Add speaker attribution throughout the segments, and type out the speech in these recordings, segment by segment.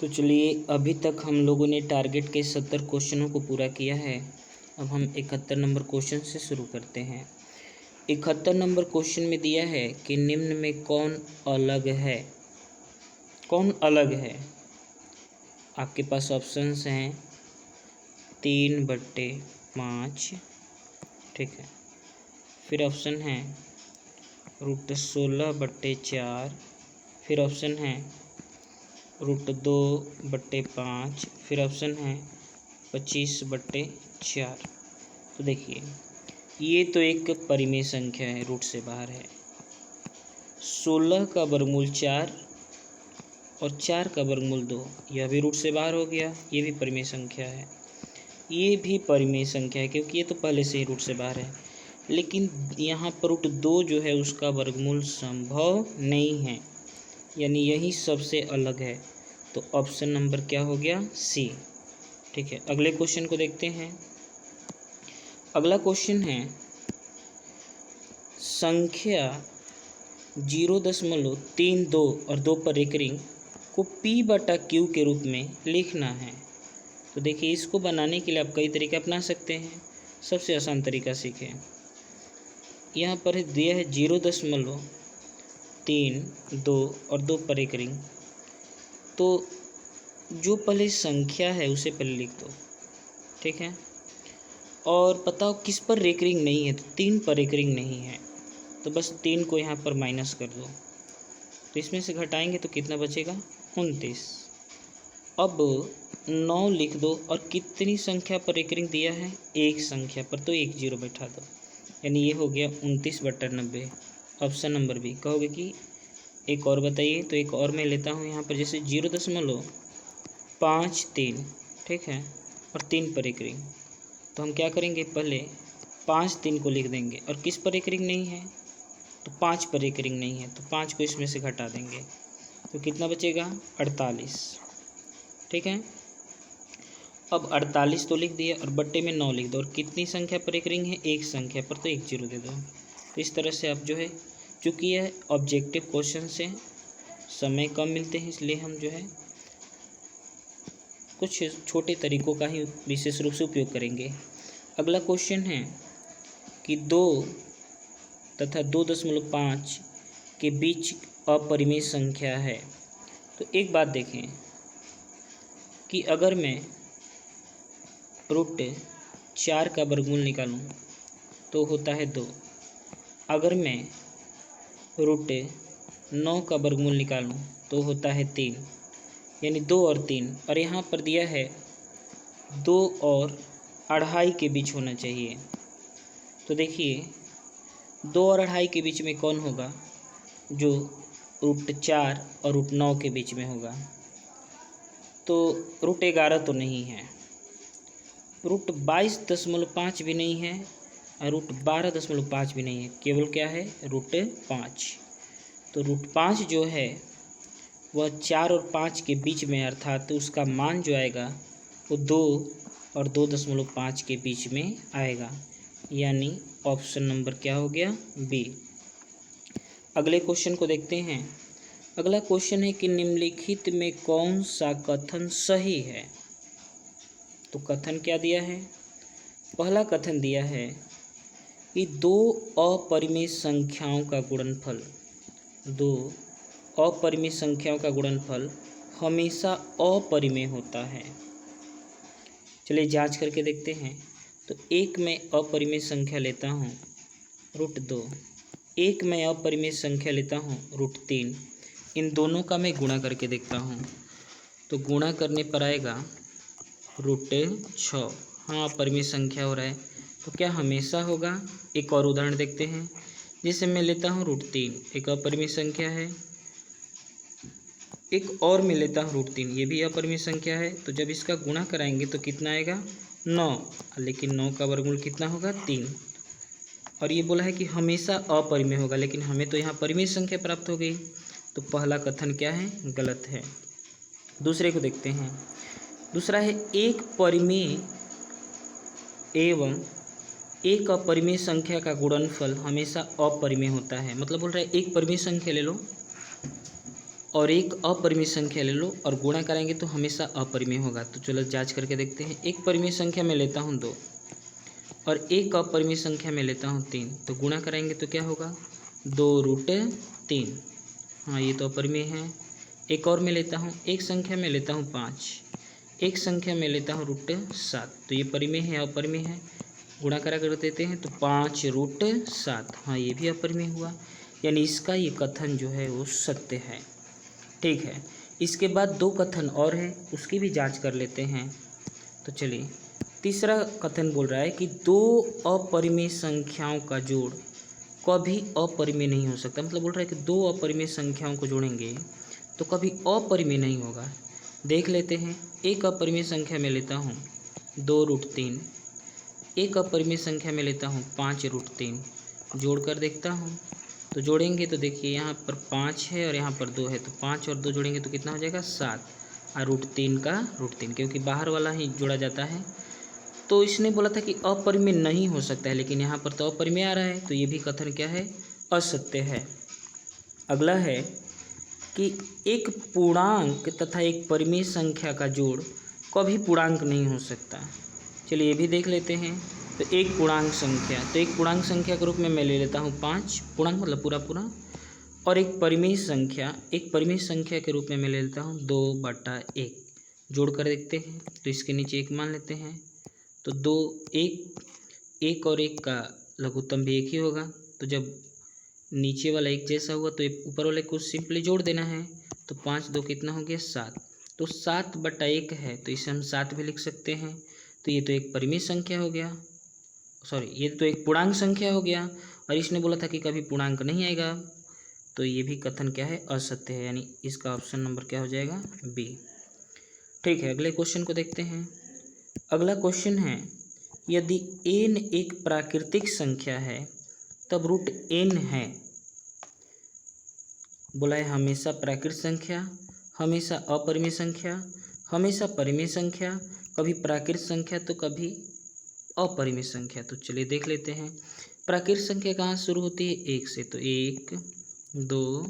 Speaker 1: तो चलिए, अभी तक हम लोगों ने टारगेट के 70 क्वेश्चनों को पूरा किया है। अब हम 71 नंबर क्वेश्चन से शुरू करते हैं। 71 नंबर क्वेश्चन में दिया है कि निम्न में कौन अलग है। कौन अलग है? आपके पास ऑप्शंस हैं 3/5, ठीक है। फिर ऑप्शन है √16/4, फिर ऑप्शन है √2/5, फिर ऑप्शन है 25/4। तो देखिए, ये तो एक परिमेय संख्या है, रूट से बाहर है। 16 का वर्गमूल 4 और 4 का वर्गमूल 2, यह भी रूट से बाहर हो गया। ये भी परिमेय संख्या है, ये भी परिमेय संख्या है, क्योंकि ये तो पहले से ही रूट से बाहर है। लेकिन यहाँ पर √2 जो है उसका वर्गमूल संभव नहीं है, यानी यही सबसे अलग है। तो ऑप्शन नंबर क्या हो गया? सी, ठीक है। अगले क्वेश्चन को देखते हैं। अगला क्वेश्चन है संख्या 0.32 और 2 पर रेकरिंग को P/Q के रूप में लिखना है। तो देखिए, इसको बनाने के लिए आप कई तरीके अपना सकते हैं। सबसे आसान तरीका सीखें। यहाँ पर दिया है 0.32 और 2 पर रेकरिंग, तो जो पहले संख्या है उसे पहले लिख दो, ठीक है। और बताओ किस पर रेकरिंग नहीं है? तो 3 पर रेकरिंग नहीं है, तो बस 3 को यहाँ पर माइनस कर दो। तो इसमें से घटाएंगे तो कितना बचेगा? 29। अब 9 लिख दो, और कितनी संख्या पर रेकरिंग दिया है? एक संख्या पर, तो 1 0 बैठा दो, यानी ये हो गया 29/90। Option number B. कहोगे कि एक और बताइए, तो एक और मैं लेता हूँ यहाँ पर, जैसे 0.53, ठीक है, और 3 पर रेकरिंग। तो हम क्या करेंगे, पहले 5 3 को लिख देंगे, और किस पर रेकरिंग नहीं है? तो 5 पर रेकरिंग नहीं है, तो 5 को इसमें से घटा देंगे, तो कितना बचेगा? 48, ठीक है। अब 48 तो लिख दिया, और बट्टे में 9 लिख दो, और कितनी संख्या पर रेकरिंग है? एक संख्या पर, तो 1 0 दे दो। तो इस तरह से आप जो है, चूँकि यह ऑब्जेक्टिव क्वेश्चन से समय कम मिलते हैं, इसलिए हम जो है कुछ छोटे तरीकों का ही विशेष रूप से उपयोग करेंगे। अगला क्वेश्चन है कि 2 तथा 2.5 के बीच अपरिमेय संख्या है। तो एक बात देखें कि अगर मैं √4 का वर्गमूल निकालूं तो होता है 2। अगर मैं √9 का वर्गमूल निकालूं तो होता है 3, यानी 2 और 3। और यहाँ पर दिया है 2 और 2.5 के बीच होना चाहिए। तो देखिए, 2 और 2.5 के बीच में कौन होगा? जो √4 और √9 के बीच में होगा। तो √11 तो नहीं है, √22.5 भी नहीं है, और √12.5 भी नहीं है, केवल क्या है? √5। तो √5 जो है वह 4 और 5 के बीच में, अर्थात तो उसका मान जो आएगा वो 2 और 2.5 के बीच में आएगा, यानी ऑप्शन नंबर क्या हो गया? बी। अगले क्वेश्चन को देखते हैं। अगला क्वेश्चन है कि निम्नलिखित में कौन सा कथन सही है? तो कथन क्या दिया है? पहला कथन दिया है कि 2 अपरिमेय संख्याओं का गुणनफल, 2 अपरिमेय संख्याओं का गुणनफल हमेशा अपरिमेय होता है। चलिए जांच करके देखते हैं। तो एक मैं अपरिमेय संख्या लेता हूँ √2, एक मैं अपरिमेय संख्या लेता हूँ √3। इन दोनों का मैं गुणा करके देखता हूँ, तो गुणा करने पर आएगा √6। हाँ, अपरिमेय संख्या हो रहा है, तो क्या हमेशा होगा? एक और उदाहरण देखते हैं। जैसे मैं लेता हूँ √3, एक अपरिमेय संख्या है। एक और मैं लेता हूँ √3, ये भी अपरिमेय संख्या है। तो जब इसका गुणा कराएंगे तो कितना आएगा? 9, लेकिन 9 का वर्गमूल कितना होगा? 3। और ये बोला है कि हमेशा अपरिमेय होगा, लेकिन हमें तो यहाँ परिमेय संख्या प्राप्त हो गई। तो पहला कथन क्या है? गलत है। दूसरे को देखते हैं। दूसरा है एक परिमेय एवं एक अपरिमेय संख्या का गुणनफल हमेशा अपरिमेय होता है। मतलब बोल रहा है एक परिमेय संख्या ले लो, और एक अपरिमेय संख्या ले लो और गुणा कराएंगे तो हमेशा अपरिमेय होगा। तो चलो जांच करके देखते हैं। एक परिमेय संख्या में लेता हूँ 2 और एक अपरिमेय संख्या में लेता हूँ 3, तो गुणा कराएंगे तो क्या होगा 2√3। हाँ ये तो अपरिमेय है। एक और में लेता हूँ, एक संख्या में लेता हूँ 5, एक संख्या में लेता हूँ √7, तो ये परिमेय है अपरिमेय है। गुणा करा कर देते हैं तो 5√7, हाँ ये भी अपरिमेय हुआ। यानी इसका ये कथन जो है वो सत्य है। ठीक है, इसके बाद 2 कथन और है, उसकी भी जांच कर लेते हैं। तो चलिए, तीसरा कथन बोल रहा है कि 2 अपरिमेय संख्याओं का जोड़ कभी अपरिमेय नहीं हो सकता। मतलब बोल रहा है कि 2 अपरिमेय संख्याओं को जोड़ेंगे तो कभी अपरिमेय नहीं होगा। देख लेते हैं। एक अपरिमेय संख्या में लेता हूँ 2√3, एक अपरिमेय संख्या में लेता हूँ 5√3, जोड़ कर देखता हूँ। तो जोड़ेंगे तो देखिए यहाँ पर 5 है और यहाँ पर 2 है, तो 5 और 2 जोड़ेंगे तो कितना हो जाएगा 7, और √3 का √3, क्योंकि बाहर वाला ही जोड़ा जाता है। तो इसने बोला था कि अपरिमेय नहीं हो सकता है, लेकिन यहाँ पर तो अपरिमेय आ रहा है, तो ये भी कथन क्या है असत्य है। अगला है कि एक पूर्णांक तथा एक परिमेय संख्या का जोड़ कभी पूर्णांक नहीं हो सकता। चलिए ये भी देख लेते हैं। तो एक पूर्णांक संख्या, तो एक पूर्णांक संख्या के रूप में मैं ले लेता हूँ 5, पूर्णांक मतलब पूरा पूरा, और एक परिमेय संख्या, एक परिमेय संख्या के रूप में मैं ले लेता हूँ 2/1। जोड़ कर देखते हैं तो इसके नीचे 1 मान लेते हैं, तो 2 1 और 1 का लघुत्तम भी 1 ही होगा। तो जब नीचे वाला 1 जैसा हुआ तो ऊपर वाले को सिंपली जोड़ देना है। तो 5 2 कितना हो गया 7, तो 7/1 है, तो इसे हम 7 भी लिख सकते हैं। तो ये तो एक परिमेय संख्या हो गया, सॉरी ये तो एक पूर्णांक संख्या हो गया, और इसने बोला था कि कभी पूर्णांक नहीं आएगा, तो ये भी कथन क्या है असत्य है। यानी इसका ऑप्शन नंबर क्या हो जाएगा बी। ठीक है, अगले क्वेश्चन को देखते हैं। अगला क्वेश्चन है, यदि n एक प्राकृतिक संख्या है तब √n है। बोला है हमेशा प्राकृतिक संख्या, हमेशा अपरिमेय संख्या, हमेशा परिमेय संख्या, कभी प्राकृतिक संख्या तो कभी अपरिमेय संख्या। तो चलिए देख लेते हैं। प्राकृतिक संख्या कहाँ शुरू होती है 1 से, तो 1 2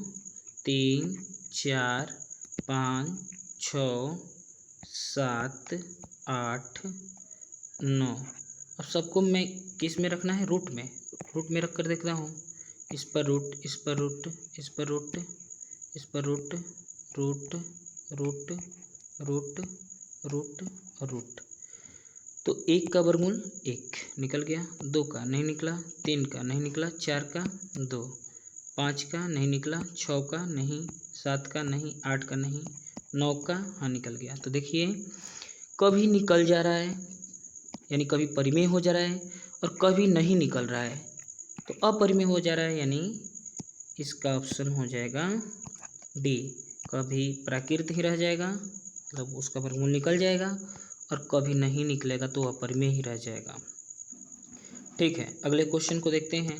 Speaker 1: 3 4 5 6 7 8 9। अब सबको मैं किस में रखना है रूट में रख कर देखता हूँ। इस पर रूट, इस पर रूट, इस पर रूट, इस पर root, root root root root और रूट। तो 1 का वर्गमूल 1 निकल गया, 2 का नहीं निकला, 3 का नहीं निकला, 4 का 2, 5 का नहीं निकला, 6 का नहीं, 7 का नहीं, 8 का नहीं, 9 का हाँ निकल गया। तो देखिए कभी निकल जा रहा है, यानी कभी परिमेय हो जा रहा है, और कभी नहीं निकल रहा है तो अपरिमेय हो जा रहा है। यानी इसका ऑप्शन हो जाएगा डी। कभी प्राकृत ही रह जाएगा, मतलब उसका वर्गमूल निकल जाएगा, और कभी नहीं निकलेगा तो अपरिमेय ही रह जाएगा। ठीक है, अगले क्वेश्चन को देखते हैं।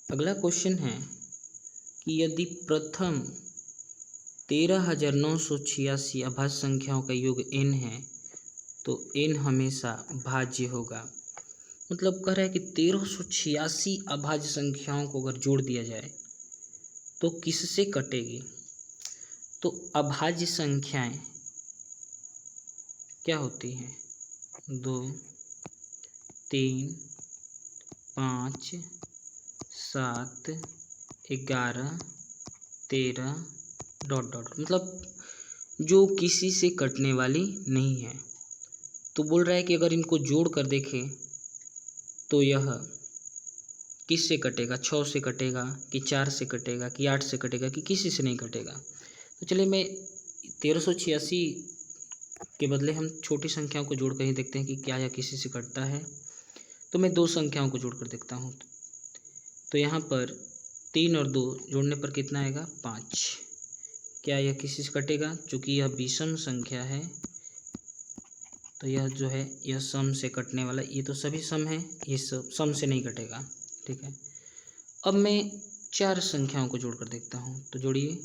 Speaker 1: अगला क्वेश्चन है कि यदि प्रथम 13,986 अभाज्य संख्याओं का योग n है तो n हमेशा भाज्य होगा। मतलब कह रहा है कि 1386 अभाज्य संख्याओं को अगर जोड़ दिया जाए तो किससे कटेगी। तो अभाज्य संख्याएं क्या होती हैं 2 3 5 7 11 13 ... मतलब जो किसी से कटने वाली नहीं है। तो बोल रहा है कि अगर इनको जोड़ कर देखें तो यह किससे कटेगा, 6 से कटेगा कि 4 से कटेगा कि 8 से कटेगा कि किसी से नहीं कटेगा। तो चलिए मैं 1386 के बदले हम छोटी संख्याओं को जोड़ कर ही देखते हैं कि क्या यह किसी से कटता है। तो मैं 2 संख्याओं को जोड़ कर देखता हूँ। तो यहाँ पर 3 और 2 जोड़ने पर कितना आएगा 5। क्या यह किसी से कटेगा, चूँकि यह विषम संख्या है तो यह जो है यह सम से कटने वाला, ये तो सभी सम है, ये सब सम से नहीं कटेगा। ठीक है, अब मैं 4 संख्याओं को जोड़ कर देखता हूँ। तो जोड़िए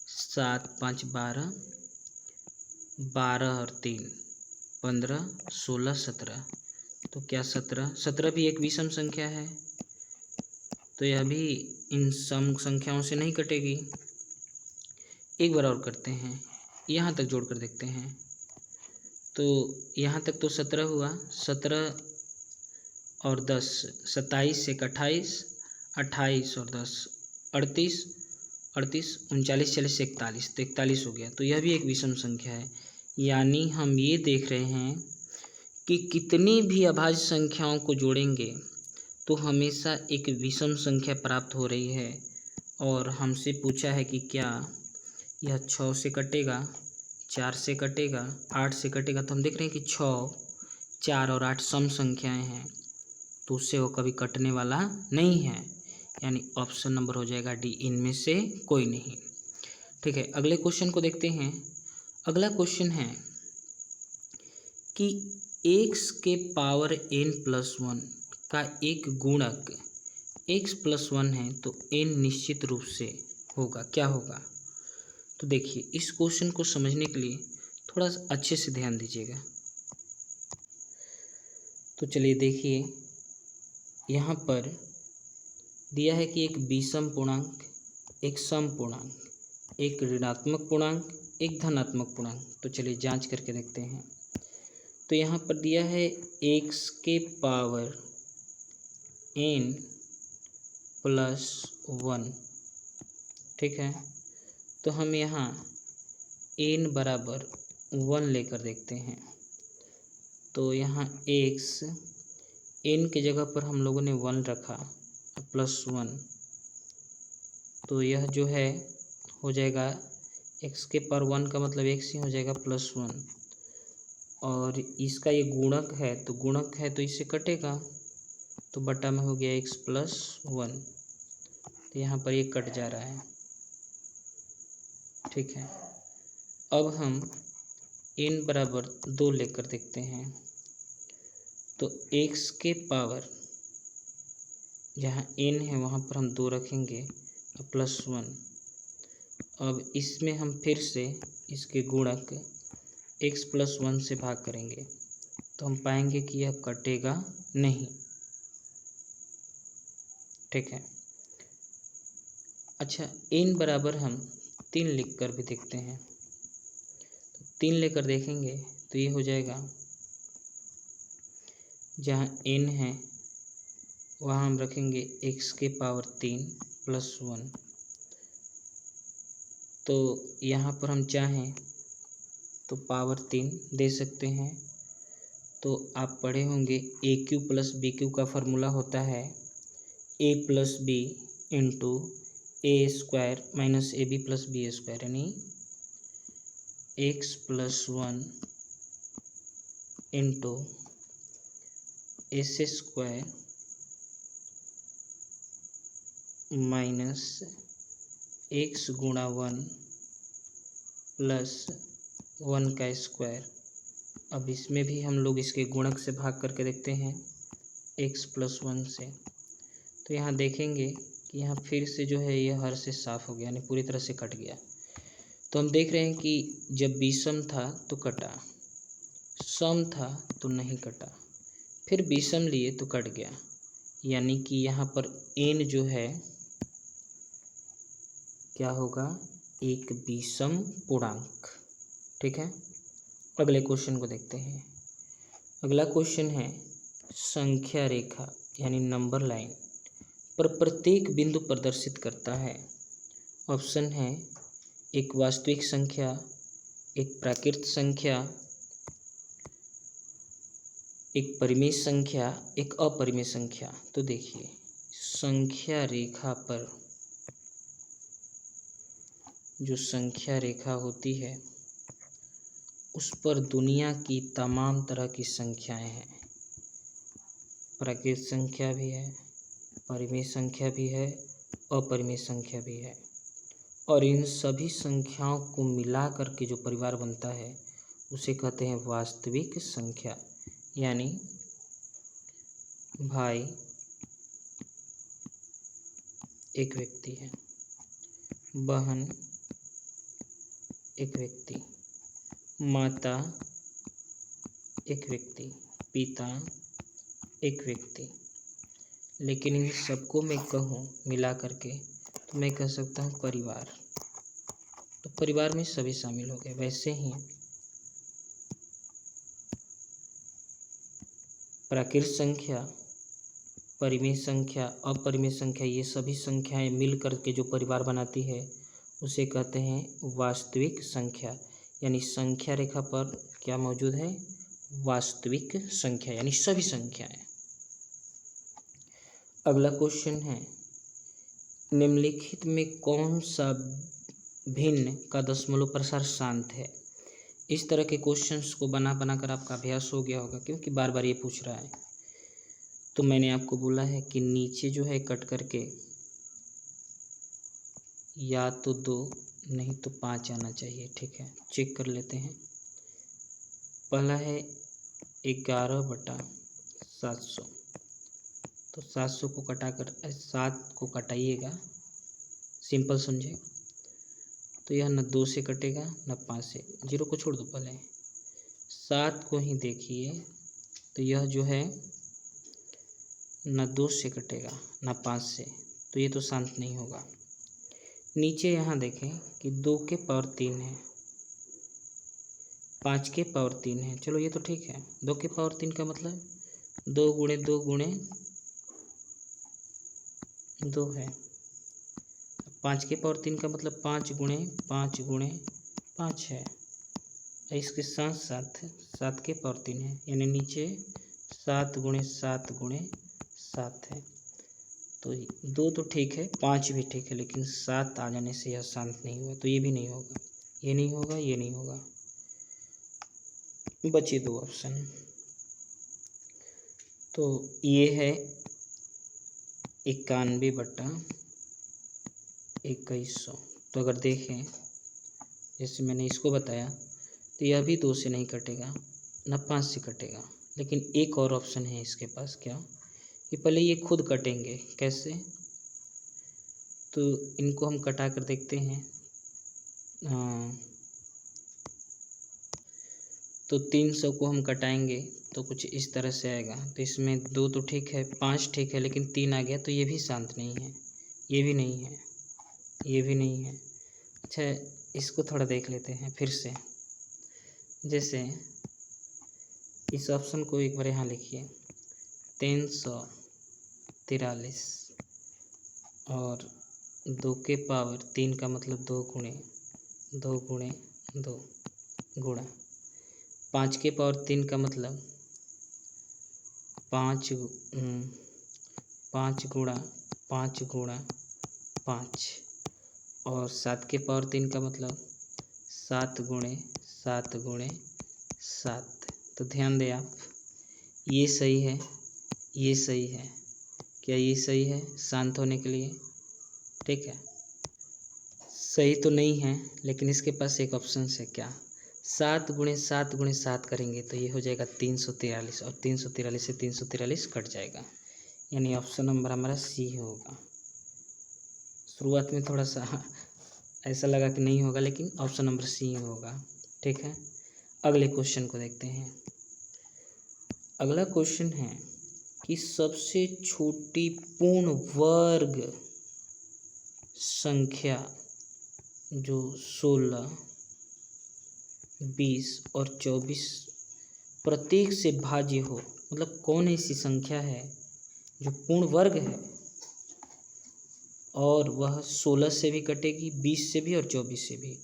Speaker 1: 7 5 12, 12 और 3 15, 16 17, तो क्या 17 भी एक विषम संख्या है, तो यह भी इन सम संख्याओं से नहीं कटेगी। एक बार और करते हैं, यहाँ तक जोड़ कर देखते हैं। तो यहाँ तक तो 17 हुआ, 17 और 10 27 एक 28, 28 और 10 38, 38 39 40 41, तो 41 हो गया। तो यह भी एक विषम संख्या है। यानी हम ये देख रहे हैं कि कितनी भी अभाज्य संख्याओं को जोड़ेंगे तो हमेशा एक विषम संख्या प्राप्त हो रही है। और हमसे पूछा है कि क्या यह 6 से कटेगा, 4 से कटेगा, 8 से कटेगा। तो हम देख रहे हैं कि 6, 4 और 8 सम संख्याएं हैं, तो उससे वो कभी कटने वाला नहीं है। यानी ऑप्शन नंबर हो जाएगा डी, इनमें से कोई नहीं। ठीक है, अगले क्वेश्चन को देखते हैं। अगला क्वेश्चन है कि x के पावर n+1 का एक गुणक x+1 है तो n निश्चित रूप से होगा। क्या होगा? तो देखिए, इस क्वेश्चन को समझने के लिए थोड़ा अच्छे से ध्यान दीजिएगा। तो चलिए देखिए, यहाँ पर दिया है कि एक विषम पूर्णांक, एक सम पूर्णांक, एक ऋणात्मक पूर्णांक, एक धनात्मक पूर्णांक। तो चलिए जांच करके देखते हैं। तो यहाँ पर दिया है x के पावर n+1। ठीक है, तो हम यहाँ n बराबर 1 लेकर देखते हैं। तो यहाँ x, n के जगह पर हम लोगों ने 1 रखा, +1, तो यह जो है हो जाएगा x के पावर 1 का मतलब x ही हो जाएगा +1। और इसका ये गुणक है, तो गुणक है तो इससे कटेगा, तो बटा में हो गया x+1। तो यहाँ पर ये कट जा रहा है। ठीक है, अब हम n बराबर 2 लेकर देखते हैं। तो x के पावर, जहाँ n है वहाँ पर हम 2 रखेंगे, +1। अब इसमें हम फिर से इसके गुणक x+1 से भाग करेंगे, तो हम पाएंगे कि यह कटेगा नहीं। ठीक है, अच्छा, n बराबर हम 3 लिख कर भी देखते हैं। तो 3 लेकर देखेंगे तो ये हो जाएगा, जहाँ n है वहाँ हम रखेंगे x के पावर 3+1। तो यहाँ पर हम चाहें तो पावर 3 दे सकते हैं। तो आप पढ़े होंगे AQ + BQ का फॉर्मूला होता है A + B into A² - AB + B², यानी x+1 into S² minus x गुणा 1 प्लस 1 का स्क्वायर। अब इसमें भी हम लोग इसके गुणक से भाग करके देखते हैं x+1 से। तो यहाँ देखेंगे कि यहाँ फिर से जो है ये हर से साफ हो गया, यानी पूरी तरह से कट गया। तो हम देख रहे हैं कि जब विषम था तो कटा, सम था तो नहीं कटा, फिर विषम लिए तो कट गया। यानी कि यहाँ पर n जो है क्या होगा, एक विषम पूर्णांक। ठीक है, अगले क्वेश्चन को देखते हैं। अगला क्वेश्चन है, संख्या रेखा यानी नंबर लाइन पर प्रत्येक बिंदु प्रदर्शित करता है। ऑप्शन है एक वास्तविक संख्या, एक प्राकृत संख्या, एक परिमेय संख्या, एक अपरिमेय संख्या। तो देखिए, संख्या रेखा पर जो संख्या रेखा होती है उस पर दुनिया की तमाम तरह की संख्याएं हैं। प्राकृत संख्या भी है, परिमेय संख्या भी है, अपरिमेय संख्या भी है। और इन सभी संख्याओं को मिला करके जो परिवार बनता है उसे कहते हैं वास्तविक संख्या। यानी भाई एक व्यक्ति है, बहन एक व्यक्ति, माता एक व्यक्ति, पिता एक व्यक्ति, लेकिन इन सबको मैं कहूँ मिला करके तो मैं कह सकता हूँ परिवार। तो परिवार में सभी शामिल हो गए। वैसे ही प्राकृत संख्या, परिमेय संख्या, अपरिमेय संख्या, ये सभी संख्याएं मिल करके जो परिवार बनाती है उसे कहते हैं वास्तविक संख्या। यानी संख्या रेखा पर क्या मौजूद है? वास्तविक संख्या, यानी सभी संख्याएं। अगला क्वेश्चन है, निम्नलिखित में कौन सा भिन्न का दशमलव प्रसार शांत है? इस तरह के क्वेश्चंस को बना बनाकर आपका अभ्यास हो गया होगा, क्योंकि बार बार ये पूछ रहा है। तो मैंने आपको बोला है कि नीचे जो है कट करके या तो 2 नहीं तो 5 आना चाहिए। ठीक है, चेक कर लेते हैं। पहला है 11/700। तो 700 को कटाकर 7 को कटाइएगा, सिंपल समझे। तो यह न 2 से कटेगा न 5 से, 0 को छोड़ दो, पहले 7 को ही देखिए। तो यह जो है न 2 से कटेगा न 5 से, तो ये तो शांत नहीं होगा। नीचे यहाँ देखें कि 2 के पावर 3 है, 5 के पावर 3 है। चलो ये तो ठीक है। 2 के पावर 3 का मतलब 2 गुणे 2 गुणे 2 है। 5 के पावर 3 का मतलब 5 गुणे 5 गुणे 5 है। इसके साथ साथ 7 के पावर 3 है, यानी नीचे 7 गुणे 7 गुणे 7 है। तो 2 तो ठीक है, 5 भी ठीक है, लेकिन 7 आ जाने से यह शांत नहीं हुआ। तो ये भी नहीं होगा, ये नहीं होगा, ये नहीं होगा। बचे 2 ऑप्शन। तो ये है 91/2100। तो अगर देखें, जैसे मैंने इसको बताया, तो यह भी 2 से नहीं कटेगा न 5 से कटेगा। लेकिन एक और ऑप्शन है इसके पास, क्या कि पहले ये खुद कटेंगे। कैसे? तो इनको हम कटा कर देखते हैं। तो 300 को हम कटाएंगे तो कुछ इस तरह से आएगा। तो इसमें 2 तो ठीक है, 5 ठीक है, लेकिन 3 आ गया, तो ये भी शांत नहीं है, ये भी नहीं है, ये भी नहीं है। अच्छा, इसको थोड़ा देख लेते हैं फिर से। जैसे इस ऑप्शन को एक बार यहाँ लिखिए, 343 और 2 के पावर 3 का मतलब 2 गुणे 2 गुणे 2 गुणा 5 के पावर 3 का मतलब 5 गुणा 5 गुणा 5 और 7 के पावर 3 का मतलब 7 गुणे 7 गुणे 7। तो ध्यान दें आप, ये सही है, ये सही है। क्या ये सही है शांत होने के लिए? ठीक है, सही तो नहीं है, लेकिन इसके पास एक ऑप्शन है। क्या? 7 गुणे 7 गुणे 7 करेंगे तो ये हो जाएगा 343, और 343 से 343 कट जाएगा, यानी ऑप्शन नंबर हमारा सी होगा। शुरुआत में थोड़ा सा ऐसा लगा कि नहीं होगा, लेकिन ऑप्शन नंबर सी होगा। ठीक है, अगले क्वेश्चन को देखते हैं। अगला क्वेश्चन है कि सबसे छोटी पूर्ण वर्ग संख्या जो 16, 20 और 24 प्रत्येक से भाज्य हो, मतलब कौन ऐसी संख्या है जो पूर्ण वर्ग है और वह 16 से भी कटेगी, 20 से भी और 24 से भी।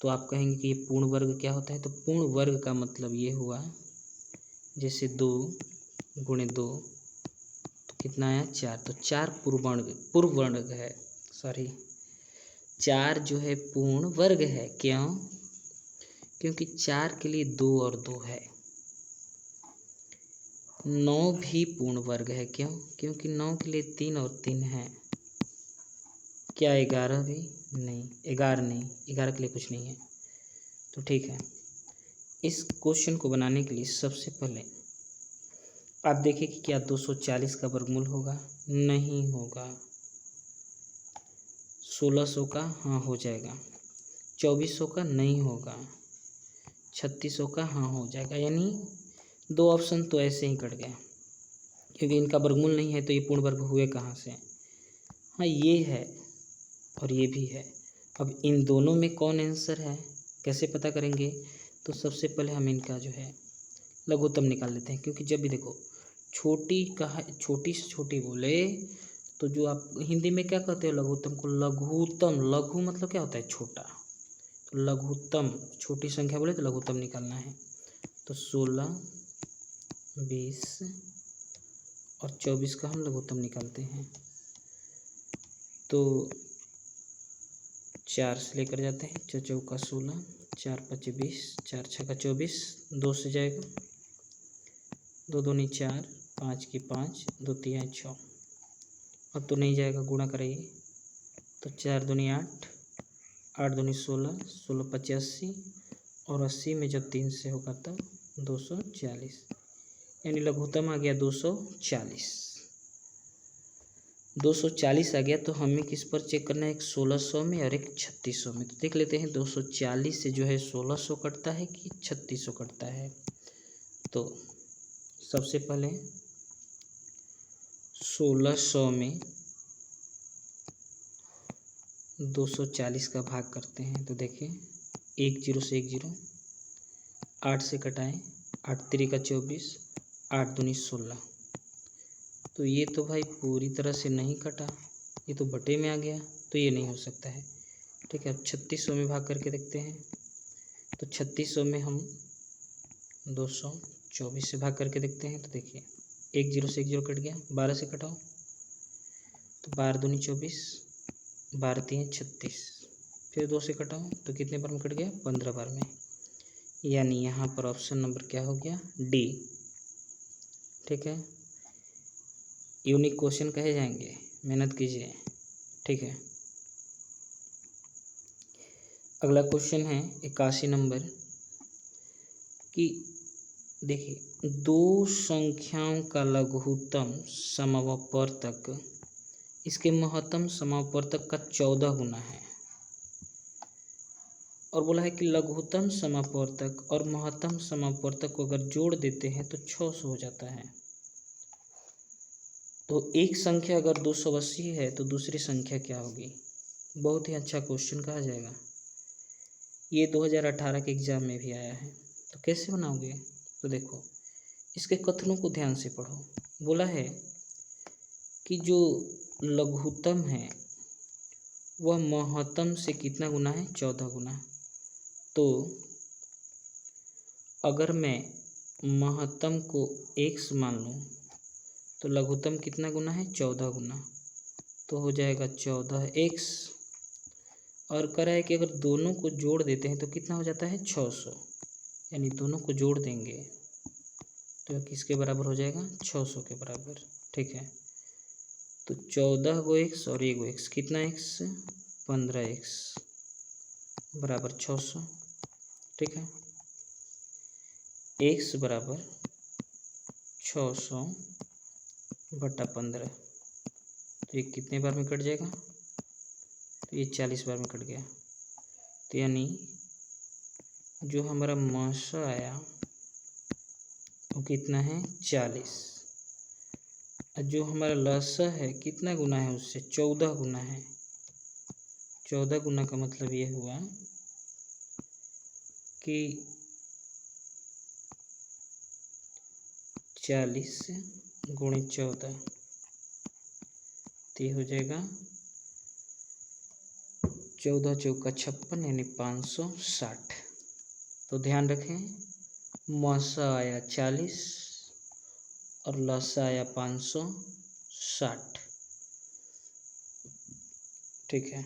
Speaker 1: तो आप कहेंगे कि ये पूर्ण वर्ग क्या होता है? तो पूर्ण वर्ग का मतलब ये हुआ, जैसे 2 गुणे 2 तो कितना आया? 4। तो 4 पूर्ण वर्ग है, सॉरी 4 जो है पूर्ण वर्ग है। क्यों? क्योंकि 4 के लिए 2 और 2 है। 9 भी पूर्ण वर्ग है। क्यों? क्योंकि 9 के लिए 3 और 3 है। क्या 11 भी? नहीं, 11 नहीं, 11 के लिए कुछ नहीं है। तो ठीक है, इस क्वेश्चन को बनाने के लिए सबसे पहले आप देखिए कि क्या 240 का वर्गमूल होगा? नहीं होगा। 1600 का हाँ हो जाएगा, 2400 का नहीं होगा, 3600 का हाँ हो जाएगा। यानी 2 ऑप्शन तो ऐसे ही कट गया। क्योंकि इनका वर्गमूल नहीं है तो ये पूर्ण वर्ग हुए कहाँ से। हाँ ये है और ये भी है। अब इन दोनों में कौन आंसर है कैसे पता करेंगे, तो सबसे पहले हम इनका जो है लघुत्तम निकाल लेते हैं। क्योंकि जब भी देखो छोटी कहा छोटी से छोटी बोले तो जो आप हिंदी में क्या कहते हो लघुत्तम को, लघुत्तम। लघु मतलब क्या होता है छोटा, तो लघुत्तम छोटी संख्या बोले तो लघुत्तम निकालना है। तो 16, 20 और 24 का हम लघुत्तम निकालते हैं। तो 4 से लेकर जाते हैं, 4 चौका 16, 4 पच्चीस 20, 4 छक्का 24, 2 से जाएगा, 2 दूनी 4, 5 की 5, 2 तिहाई 6। अब तो नहीं जाएगा, गुणा करेंगे तो 4 दूनी 8, 8 दूनी 16, 16 पच्चीस 80 और 80 में जब 3 से होगा तब 240, यानी लघुत्तम आ गया 240। 240 आ गया तो हमें किस पर चेक करना है, एक 1600 में और एक 3600 में। तो देख लेते हैं 240 से जो है 1600 कटता है कि 3600 कटता है। तो सबसे पहले 1600 में 240 का भाग करते हैं। तो देखिए 1 0 से 1 0, 8 से कटाएं, 8 3 का 24, 8 दूनी 16। तो ये तो भाई पूरी तरह से नहीं कटा, ये तो बटे में आ गया, तो ये नहीं हो सकता है। ठीक है, अब 3600 में भाग करके देखते हैं। तो 3600 में हम 224 से भाग करके देखते हैं। तो देखिए 1 0 से 1 0 कट गया, 12 से कटाओ तो 12 दूनी 24, 12 3 36, फिर 2 से कटाओ तो कितने बार में कट गया, 15 बार में। यानी यहाँ पर ऑप्शन नंबर क्या हो गया, डी। ठीक है, यूनिक क्वेश्चन कहे जाएंगे, मेहनत कीजिए। ठीक है, अगला क्वेश्चन है 81 नंबर कि देखिए दो संख्याओं का लघुत्तम समापवर्तक इसके महत्तम समापवर्तक का 14 गुना है। और बोला है कि लघुत्तम समापवर्तक और महत्तम समापवर्तक को अगर जोड़ देते हैं तो 600 हो जाता है। तो एक संख्या अगर 280 है तो दूसरी संख्या क्या होगी। बहुत ही अच्छा क्वेश्चन कहा जाएगा, ये 2018 के एग्ज़ाम में भी आया है। तो कैसे बनाओगे, तो देखो इसके कथनों को ध्यान से पढ़ो। बोला है कि जो लघुत्तम है वह महत्तम से कितना गुना है, 14 गुना। तो अगर मैं महत्तम को x मान लूँ तो लघुत्तम कितना गुना है, 14 गुना। तो हो जाएगा 14x। और कह रहा है कि अगर दोनों को जोड़ देते हैं तो कितना हो जाता है, 600। यानी दोनों को जोड़ देंगे तो किसके बराबर हो जाएगा, 600 के बराबर। ठीक है, तो 14 गो x और 1 गो x, कितना x, 15x बराबर 600। ठीक है, x बराबर 600 बटा 15, तो ये कितने बार में कट जाएगा, तो ये 40 बार में कट गया। तो यानी जो हमारा मासा आया वो कितना है, 40। और जो हमारा लसा है कितना गुना है उससे, 14 गुना है। 14 गुना का मतलब ये हुआ कि 40 गुणित 14, तो ये हो जाएगा 14 चौका 56 यानी 560। तो ध्यान रखें मासा आया 40 और लसा आया 560। ठीक है,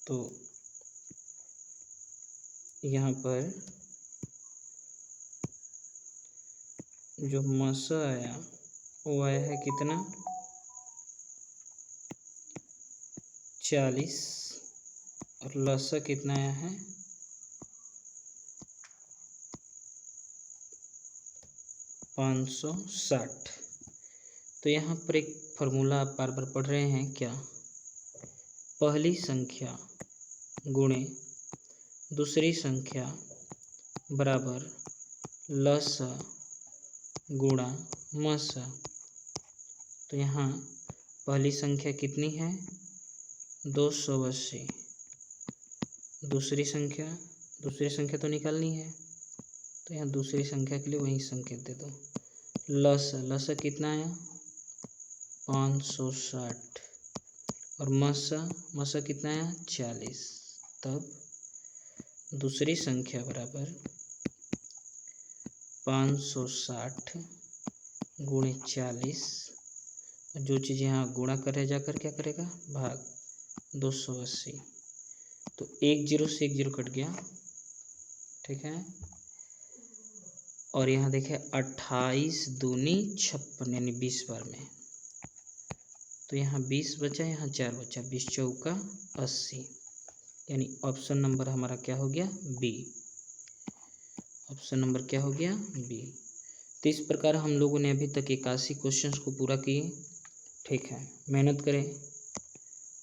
Speaker 1: तो यहाँ पर जो मासा आया वो आया है कितना, 40 और लसा कितना आया है, 560। तो यहाँ पर एक फार्मूला आप बार बार पढ़ रहे हैं क्या, पहली संख्या गुणे दूसरी संख्या बराबर लस गुणा मस। तो यहाँ पहली संख्या कितनी है 280। दूसरी संख्या तो निकालनी है, तो यहाँ दूसरी संख्या के लिए वही संकेत दे दो। लस कितना आया 560 और मस कितना आया 40। तब दूसरी संख्या बराबर 560 गुणे 40। जो चीज़ यहाँ गुणा करे जाकर क्या करेगा भाग 280। तो 1 0 से 1 0 कट गया, ठीक है। और यहाँ देखें 28 दूनी 56 यानी 20 बार में। तो यहाँ 20 बचा, यहाँ 4 बचा, 20 चौका 80 यानी ऑप्शन नंबर हमारा क्या हो गया बी। ऑप्शन नंबर क्या हो गया बी। तो इस प्रकार हम लोगों ने अभी तक 81 क्वेश्चंस को पूरा किए, ठीक है। मेहनत करें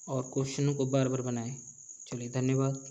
Speaker 1: और क्वेश्चनों को बार बार बनाएं। चलिए धन्यवाद।